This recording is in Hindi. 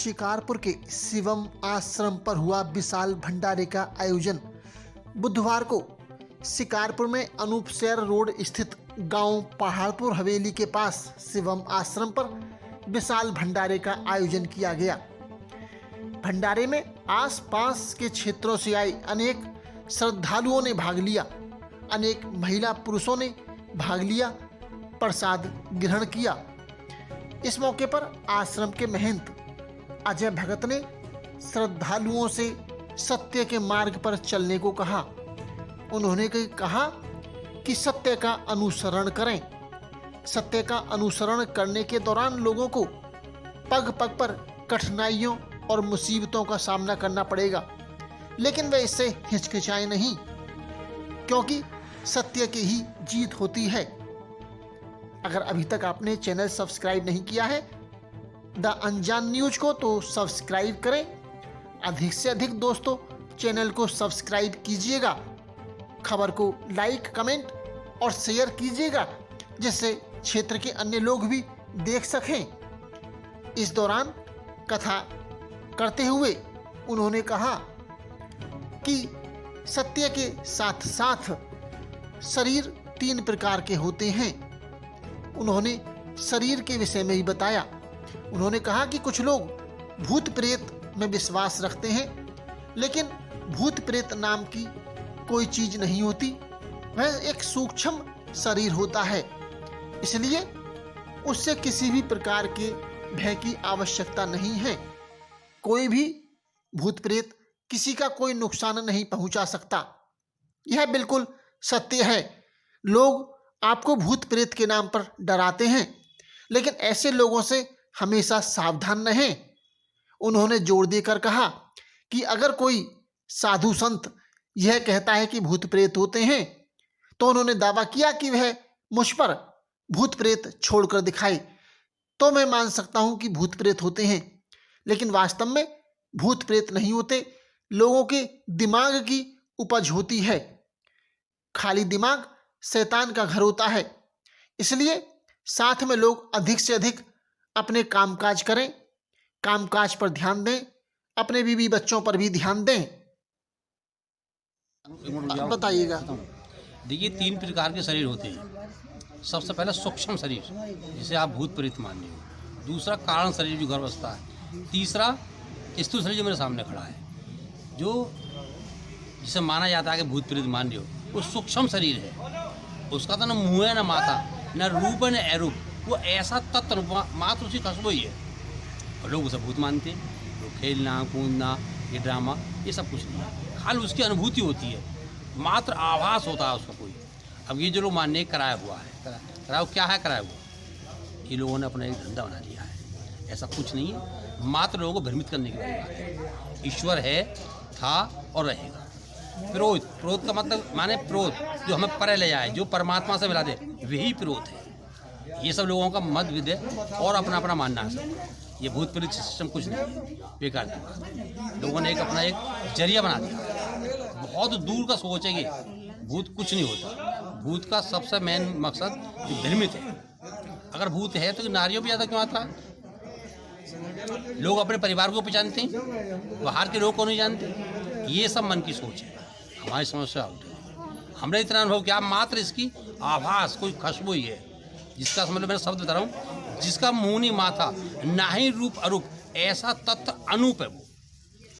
शिकारपुर के शिवम आश्रम पर हुआ विशाल भंडारे का आयोजन। बुधवार को शिकारपुर में अनूपसैर रोड स्थित गांव पहाड़पुर हवेली के पास शिवम आश्रम पर विशाल भंडारे का आयोजन किया गया। भंडारे में आसपास के क्षेत्रों से आए अनेक श्रद्धालुओं ने भाग लिया। अनेक महिला पुरुषों ने भाग लिया, प्रसाद ग्रहण किया। इस मौके पर आश्रम के महंत अजय भगत ने श्रद्धालुओं से सत्य के मार्ग पर चलने को कहा। उन्होंने कहा कि सत्य का अनुसरण करें। सत्य का अनुसरण करने के दौरान लोगों को पग पग पर कठिनाइयों और मुसीबतों का सामना करना पड़ेगा, लेकिन वे इससे हिचकिचाए नहीं, क्योंकि सत्य की ही जीत होती है। अगर अभी तक आपने चैनल सब्सक्राइब नहीं किया है द अनजान न्यूज को, तो सब्सक्राइब करें। अधिक से अधिक दोस्तों चैनल को सब्सक्राइब कीजिएगा, खबर को लाइक, कमेंट और शेयर कीजिएगा, जिससे क्षेत्र के अन्य लोग भी देख सकें। इस दौरान कथा करते हुए उन्होंने कहा कि सत्य के साथ साथ शरीर 3 प्रकार के होते हैं। उन्होंने शरीर के विषय में ही बताया। उन्होंने कहा कि कुछ लोग भूत प्रेत में विश्वास रखते हैं, लेकिन भूत प्रेत नाम की कोई चीज नहीं होती। वह एक सूक्ष्म शरीर होता है, इसलिए उससे किसी भी प्रकार के भय की आवश्यकता नहीं है। कोई भी भूत प्रेत किसी का कोई नुकसान नहीं पहुंचा सकता। यह बिल्कुल सत्य है। लोग आपको भूत प्रेत के नाम पर डराते हैं, लेकिन ऐसे लोगों से हमेशा सावधान रहें। उन्होंने जोर देकर कहा कि अगर कोई साधु संत यह कहता है कि भूत प्रेत होते हैं, तो उन्होंने दावा किया कि वह मुझ पर भूत प्रेत छोड़कर दिखाए, तो मैं मान सकता हूं कि भूत प्रेत होते हैं। लेकिन वास्तव में भूत प्रेत नहीं होते, लोगों के दिमाग की उपज होती है। खाली दिमाग शैतान का घर होता है। इसलिए साथ में लोग अधिक से अधिक अपने कामकाज करें, कामकाज पर ध्यान दें, अपने बीवी बच्चों पर भी ध्यान दें। बताइएगा। देखिए, 3 प्रकार के शरीर होते हैं। सबसे पहले सूक्ष्म शरीर, जिसे आप भूत प्रेत मान रहे हो। दूसरा कारण शरीर, जो गर्भावस्था है। तीसरा स्थूल शरीर, जो मेरे सामने खड़ा है, जो जिसे माना जाता है कि भूत प्रेत मान रहे हो, वो सूक्ष्म शरीर है। उसका तो ना मुँह है, ना माथा, ना रूप है, ना अरूप। वो ऐसा तत्व मात्र उसकी खुशबू ही है, और लोग उसे भूत मानते हैं। लोग खेलना कूदना, ये ड्रामा, ये सब कुछ नहीं है। खाली उसकी अनुभूति होती है, मात्र आभास होता है उसका कोई। अब ये जो लोग मानने कराया हुआ है, कराया क्या है? कराया हुआ ये लोगों ने अपना एक धंधा बना लिया है। ऐसा कुछ नहीं है, मात्र लोगों को भ्रमित करने की बात है। ईश्वर है, था और रहेगा। प्रोत, प्रोत का मतलब माने प्रोत, जो हमें परे ले जाए, जो परमात्मा से मिला दे, वही प्रोत है। ये सब लोगों का मत विदे और अपना अपना मानना है। ये भूत प्रेत सिस्टम कुछ नहीं है, बेकार की बात। लोगों ने अपना एक जरिया बना दिया। बहुत दूर का सोच है कि भूत कुछ नहीं होता। भूत का सबसे मेन मकसद भ्रमित है। अगर भूत है तो नारियों भी ज़्यादा क्यों आता है? लोग अपने परिवार को पहचानते हैं, बाहर के लोग को नहीं जानते। ये सब मन की सोच है, हमारी समस्या आउट है। हमने इतना अनुभव किया, मात्र इसकी आभास, कोई खुशबू ही है, जिसका मतलब मैं शब्द बता रहा हूँ, जिसका मुँह नहीं माथा, ना ही रूप अरूप, ऐसा तत्व अनूप है वो।